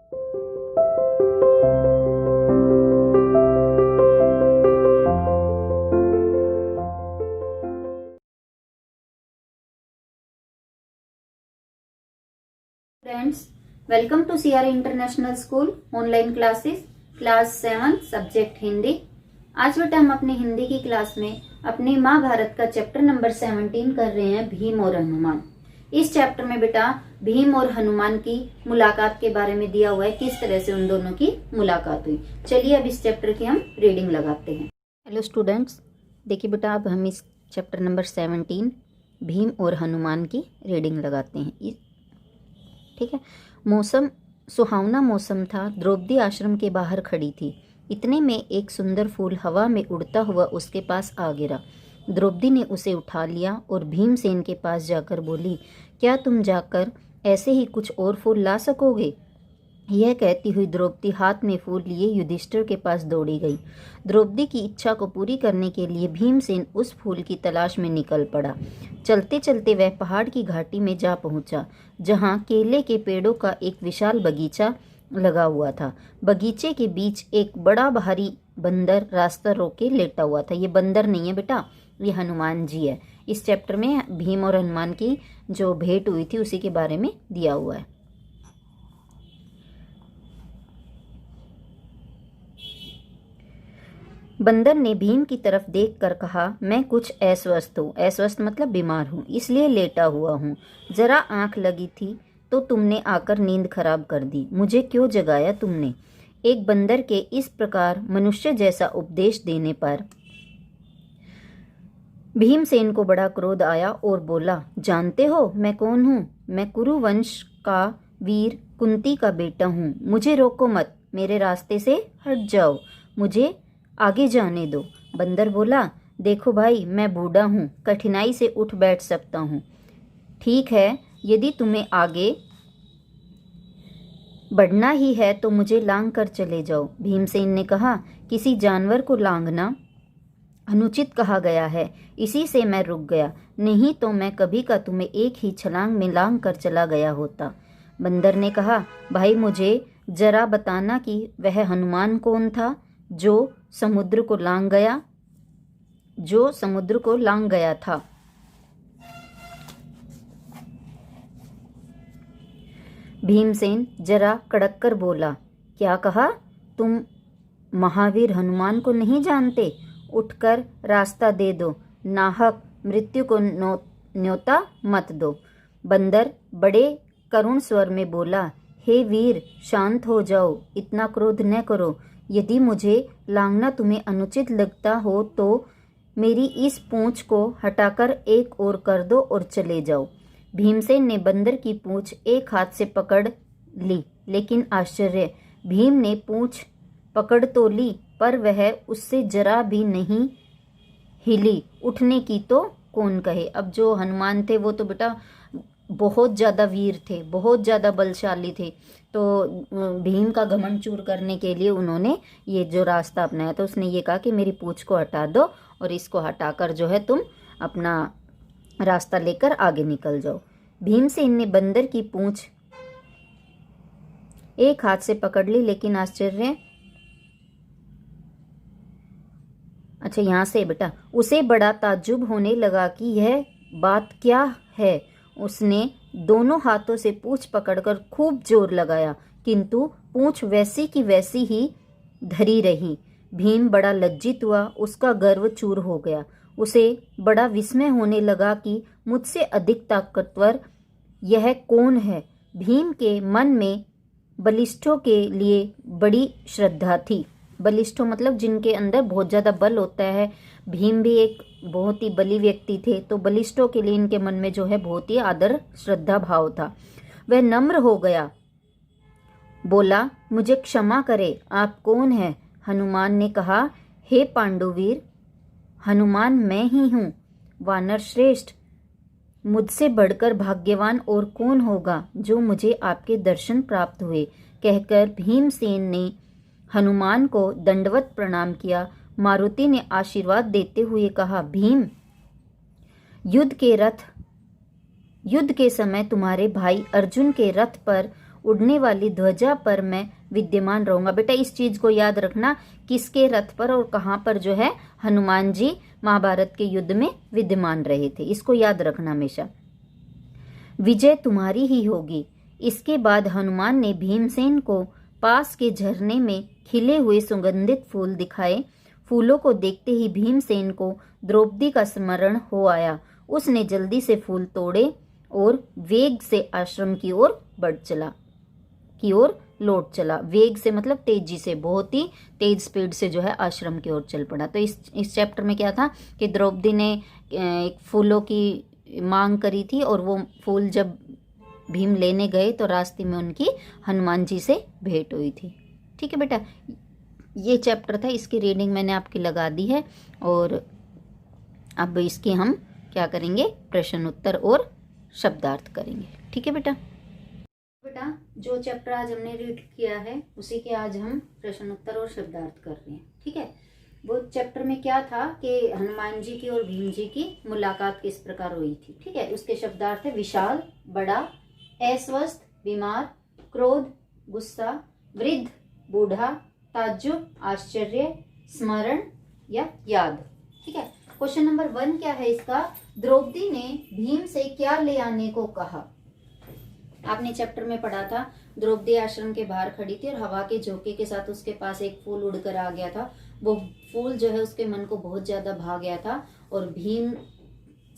Friends, welcome to CR international school online classes class 7 subject Hindi. आज बेटा हम अपनी हिंदी की क्लास में अपने महाभारत का चैप्टर नंबर 17 कर रहे हैं, भीम और हनुमान। इस चैप्टर में बेटा भीम और हनुमान की मुलाकात के बारे में दिया हुआ है, किस तरह से उन दोनों की मुलाकात हुई। चलिए अब इस चैप्टर की हम रीडिंग लगाते हैं। हेलो स्टूडेंट्स, देखिए बेटा अब हम इस चैप्टर नंबर 17 भीम और हनुमान की रीडिंग लगाते हैं। ठीक है। मौसम सुहावना मौसम था। द्रौपदी आश्रम के बाहर खड़ी थी। इतने में एक सुंदर फूल हवा में उड़ता हुआ उसके पास आ गिरा। द्रौपदी ने उसे उठा लिया और भीमसेन के पास जाकर बोली, क्या तुम जाकर ऐसे ही कुछ और फूल ला सकोगे? यह कहती हुई द्रौपदी हाथ में फूल लिए युधिष्ठिर के पास दौड़ी गई। द्रौपदी की इच्छा को पूरी करने के लिए भीमसेन उस फूल की तलाश में निकल पड़ा। चलते चलते वह पहाड़ की घाटी में जा पहुंचा, जहां केले के पेड़ों का एक विशाल बगीचा लगा हुआ था। बगीचे के बीच एक बड़ा भारी बंदर रास्ता रोके लेटा हुआ था। ये बंदर नहीं है बेटा, ये हनुमान जी है। इस चैप्टर में भीम और हनुमान की जो भेंट हुई थी उसी के बारे में दिया हुआ है। बंदर ने भीम की तरफ देखकर कहा, मैं कुछ अस्वस्थ हूँ। अस्वस्थ मतलब बीमार हूँ, इसलिए लेटा हुआ हूँ। जरा आंख लगी थी तो तुमने आकर नींद खराब कर दी। मुझे क्यों जगाया तुमने? एक बंदर के इस प्रकार मनुष्य जैसा उपदेश देने पर भीमसेन को बड़ा क्रोध आया और बोला, जानते हो मैं कौन हूँ? मैं कुरु वंश का वीर कुंती का बेटा हूँ। मुझे रोको मत, मेरे रास्ते से हट जाओ, मुझे आगे जाने दो। बंदर बोला, देखो भाई, मैं बूढ़ा हूँ, कठिनाई से उठ बैठ सकता हूँ। ठीक है, यदि तुम्हें आगे बढ़ना ही है तो मुझे लांग कर चले जाओ। भीमसेन ने कहा, किसी जानवर को लांघना अनुचित कहा गया है, इसी से मैं रुक गया, नहीं तो मैं कभी का तुम्हें एक ही छलांग में लांग कर चला गया होता। बंदर ने कहा, भाई मुझे जरा बताना कि वह हनुमान कौन था जो समुद्र को लांग गया था। भीमसेन जरा कड़क कर बोला, क्या कहा? तुम महावीर हनुमान को नहीं जानते? उठकर रास्ता दे दो, नाहक मृत्यु को न्योता मत दो। बंदर बड़े करुण स्वर में बोला, हे वीर, शांत हो जाओ, इतना क्रोध न करो। यदि मुझे लांघना तुम्हें अनुचित लगता हो तो मेरी इस पूंछ को हटाकर एक ओर कर दो और चले जाओ। भीमसेन ने बंदर की पूंछ एक हाथ से पकड़ ली, लेकिन आश्चर्य, भीम ने पूंछ पकड़ तो ली पर वह उससे जरा भी नहीं हिली। उठने की तो कौन कहे। अब जो हनुमान थे वो तो बेटा बहुत ज़्यादा वीर थे, बहुत ज़्यादा बलशाली थे। तो भीम का घमंड चूर करने के लिए उन्होंने ये जो रास्ता अपनाया था, उसने ये कहा कि मेरी पूंछ को हटा दो और इसको हटाकर जो है तुम अपना रास्ता लेकर आगे निकल जाओ। भीमसेन ने बंदर की पूंछ एक हाथ से पकड़ ली, लेकिन आश्चर्य, अच्छा यहाँ से बेटा, उसे बड़ा ताज्जुब होने लगा कि यह बात क्या है। उसने दोनों हाथों से पूंछ पकड़कर खूब जोर लगाया, किंतु पूंछ वैसी की वैसी ही धरी रही। भीम बड़ा लज्जित हुआ, उसका गर्व चूर हो गया। उसे बड़ा विस्मय होने लगा कि मुझसे अधिक ताकतवर यह कौन है। भीम के मन में बलिष्ठों के लिए बड़ी श्रद्धा थी। बलिष्ठों मतलब जिनके अंदर बहुत ज़्यादा बल होता है। भीम भी एक बहुत ही बली व्यक्ति थे, तो बलिष्ठों के लिए इनके मन में जो है बहुत ही आदर श्रद्धा भाव था। वह नम्र हो गया, बोला, मुझे क्षमा करे, आप कौन हैं? हनुमान ने कहा, हे पांडुवीर, हनुमान मैं ही हूँ, वानर श्रेष्ठ। मुझसे बढ़कर भाग्यवान और कौन होगा जो मुझे आपके दर्शन प्राप्त हुए। कहकर भीमसेन ने हनुमान को दंडवत प्रणाम किया। मारुति ने आशीर्वाद देते हुए कहा, भीम, युद्ध के समय तुम्हारे भाई अर्जुन के रथ पर उड़ने वाली ध्वजा पर मैं विद्यमान रहूंगा। बेटा इस चीज को याद रखना, किसके रथ पर और कहाँ पर जो है हनुमान जी महाभारत के युद्ध में विद्यमान रहे थे, इसको याद रखना हमेशा। विजय तुम्हारी ही होगी। इसके बाद हनुमान ने भीमसेन को पास के झरने में खिले हुए सुगंधित फूल दिखाए। फूलों को देखते ही भीमसेन को द्रौपदी का स्मरण हो आया। उसने जल्दी से फूल तोड़े और वेग से आश्रम की ओर लौट चला। वेग से मतलब तेजी से, बहुत ही तेज स्पीड से जो है आश्रम की ओर चल पड़ा। तो इस चैप्टर में क्या था कि द्रौपदी ने एक फूलों की मांग करी थी और वो फूल जब भीम लेने गए तो रास्ते में उनकी हनुमान जी से भेंट हुई थी। ठीक है बेटा, ये चैप्टर था, इसकी रीडिंग मैंने आपकी लगा दी है और अब इसके हम क्या करेंगे, प्रश्न उत्तर और शब्दार्थ करेंगे। ठीक है बेटा, जो चैप्टर आज हमने रीड किया है उसी के आज हम प्रश्न उत्तर और शब्दार्थ कर रहे हैं। ठीक है, वो चैप्टर में क्या था कि हनुमान जी की और भीम जी की मुलाकात किस प्रकार हुई थी। ठीक है, उसके शब्दार्थ है विशाल, बड़ा, अस्वस्थ, बीमार, क्रोध, गुस्सा, वृद्ध, बूढ़ा, ताज्जुब, आश्चर्य, स्मरण या याद। ठीक है, क्वेश्चन नंबर 1 क्या है इसका, द्रौपदी ने भीम से क्या ले आने को कहा। आपने चैप्टर में पढ़ा था, द्रौपदी आश्रम के बाहर खड़ी थी और हवा के झोंके के साथ उसके पास एक फूल उड़कर आ गया था। वो फूल जो है उसके मन को बहुत ज्यादा भा गया था और भीम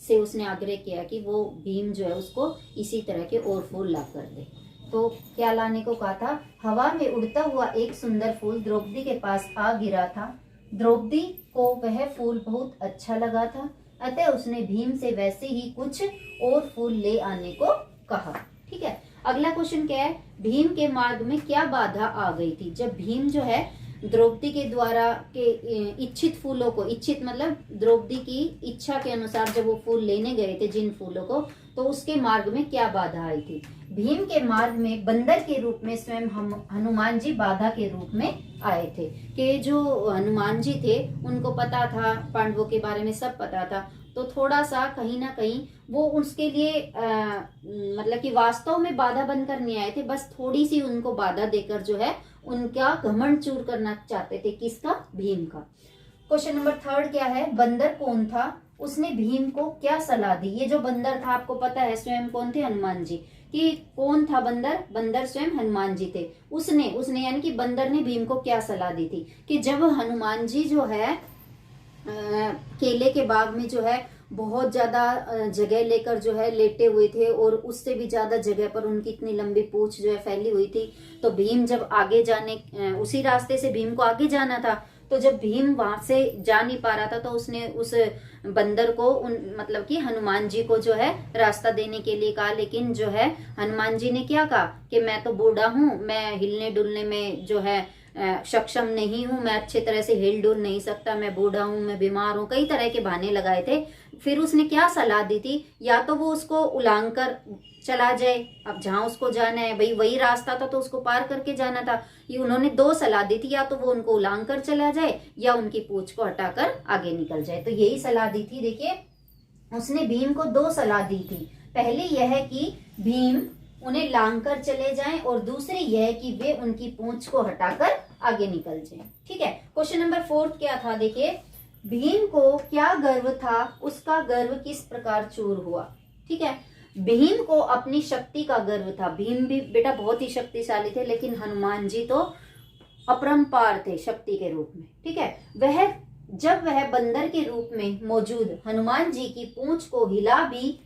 से उसने आग्रह किया कि वो भीम जो है उसको इसी तरह के और फूल ला कर दे। तो क्या लाने को कहा था, हवा में उड़ता हुआ एक सुंदर फूल द्रौपदी के पास आ गिरा था। द्रौपदी को वह फूल बहुत अच्छा लगा था, अतः उसने भीम से वैसे ही कुछ और फूल ले आने को कहा। ठीक है, अगला क्वेश्चन क्या है, भीम के मार्ग में क्या बाधा आ गई थी। जब भीम जो है द्रौपदी के द्वारा के इच्छित फूलों को, इच्छित मतलब द्रौपदी की इच्छा के अनुसार जब वो फूल लेने गए थे जिन फूलों को, तो उसके मार्ग में क्या बाधा आई थी। भीम के मार्ग में बंदर के रूप में स्वयं हनुमान जी बाधा के रूप में आए थे। कि जो हनुमान जी थे उनको पता था, पांडवों के बारे में सब पता था, तो थोड़ा सा कहीं ना कहीं वो उसके लिए मतलब कि वास्तव में बाधा बनकर नहीं आए थे, बस थोड़ी सी उनको बाधा देकर जो है उनका घमंड चूर करना चाहते थे। किसका, भीम का। क्वेश्चन नंबर 3 क्या है, बंदर कौन था, उसने भीम को क्या सलाह दी। ये जो बंदर था आपको पता है स्वयं कौन थे, हनुमान जी। कि कौन था बंदर, बंदर स्वयं हनुमान जी थे। उसने यानी कि बंदर ने भीम को क्या सलाह दी थी कि जब हनुमान जी जो है केले के बाग में जो है बहुत ज्यादा जगह लेकर जो है लेटे हुए थे और उससे भी ज्यादा जगह पर उनकी इतनी लंबी पूंछ जो है फैली हुई थी, तो भीम जब आगे जाने उसी रास्ते से भीम को आगे जाना था, तो जब भीम वहां से जा नहीं पा रहा था तो उसने उस बंदर को मतलब कि हनुमान जी को जो है रास्ता देने के लिए कहा। लेकिन जो है हनुमान जी ने क्या कहा कि मैं तो बूढ़ा हूं, मैं हिलने डुलने में जो है सक्षम नहीं हूं, मैं अच्छे तरह से हिल डुल नहीं सकता, मैं बूढ़ा हूं, मैं बीमार हूं, कई तरह के बहाने लगाए थे। फिर उसने क्या सलाह दी थी, या तो वो उसको उलांग कर चला जाए, अब जहां उसको जाना है भाई वही रास्ता था तो उसको पार करके जाना था। ये उन्होंने 2 सलाह दी थी, या तो वो उनको उलांग कर चला जाए या उनकी पूंछ को हटाकर आगे निकल जाए। तो यही सलाह दी थी। देखिए उसने भीम को 2 सलाह दी थी। पहले यह है कि भीम उन्हें लांग कर चले जाएं और दूसरी यह है कि वे उनकी पूंछ को हटाकर आगे निकल जाएं। ठीक है, क्वेश्चन नंबर 4 क्या था, देखिए भीम को क्या गर्व था, उसका गर्व किस प्रकार चूर हुआ। ठीक है, भीम को अपनी शक्ति का गर्व था। भीम भी बेटा बहुत ही शक्तिशाली थे, लेकिन हनुमान जी तो अपरंपार थे शक्ति के रूप में। ठीक है, जब वह बंदर के रूप में मौजूद हनुमान जी की पूंछ को हिला भी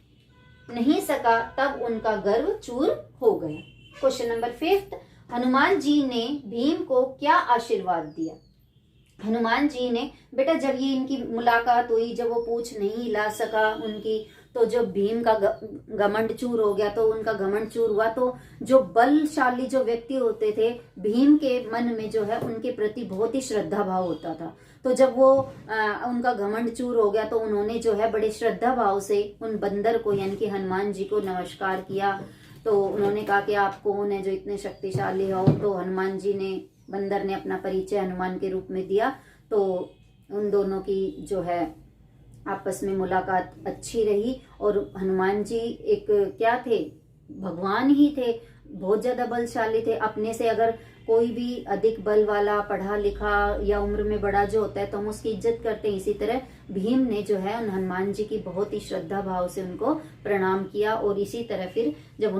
नहीं सका, तब उनका गर्व चूर हो गया। क्वेश्चन नंबर 5, हनुमान जी ने भीम को क्या आशीर्वाद दिया। हनुमान जी ने बेटा जब ये इनकी मुलाकात हुई, जब वो पूंछ नहीं हिला सका उनकी, तो जब भीम का घमंड चूर हो गया, तो उनका घमंड चूर हुआ, तो जो बलशाली जो व्यक्ति होते थे भीम के मन में जो है उनके प्रति बहुत ही श्रद्धा भाव होता था। तो जब वो उनका घमंड चूर हो गया, तो उन्होंने जो है बड़े श्रद्धा भाव से उन बंदर को यानी कि हनुमान जी को नमस्कार किया। तो उन्होंने कहा कि आप कौन है जो इतने शक्तिशाली हो। तो हनुमान जी ने, बंदर ने अपना परिचय हनुमान के रूप में दिया। तो उन दोनों की जो है आपस में मुलाकात अच्छी रही और हनुमान जी एक क्या थे, भगवान ही थे। बहुत ज्यादा बलशाली थे। अपने से अगर कोई भी अधिक बल वाला, पढ़ा लिखा या उम्र में बड़ा जो होता है तो हम उसकी इज्जत करते हैं। इसी तरह भीम ने जो है उन हनुमान जी की बहुत ही श्रद्धा भाव से उनको प्रणाम किया। और इसी तरह फिर जब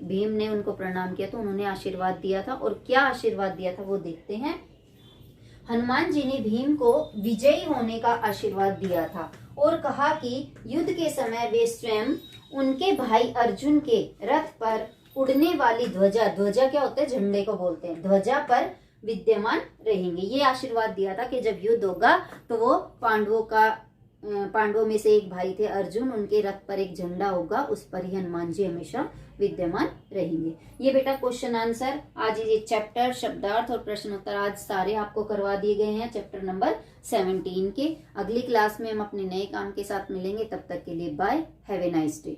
भीम ने उनको प्रणाम किया तो उन्होंने आशीर्वाद दिया था। और क्या आशीर्वाद दिया था वो देखते हैं। हनुमान जी ने भीम को विजयी होने का आशीर्वाद दिया था और कहा कि युद्ध के समय वे स्वयं उनके भाई अर्जुन के रथ पर उड़ने वाली ध्वजा, ध्वजा क्या होता है, झंडे को बोलते हैं, ध्वजा पर विद्यमान रहेंगे। ये आशीर्वाद दिया था कि जब युद्ध होगा तो वो पांडवों में से एक भाई थे अर्जुन, उनके रथ पर एक झंडा होगा, उस पर ही हनुमान जी हमेशा विद्यमान रहेंगे। ये बेटा क्वेश्चन आंसर आज ये चैप्टर शब्दार्थ और प्रश्नोत्तर आज सारे आपको करवा दिए गए हैं चैप्टर नंबर 17 के। अगली क्लास में हम अपने नए काम के साथ मिलेंगे। तब तक के लिए bye, have a nice day.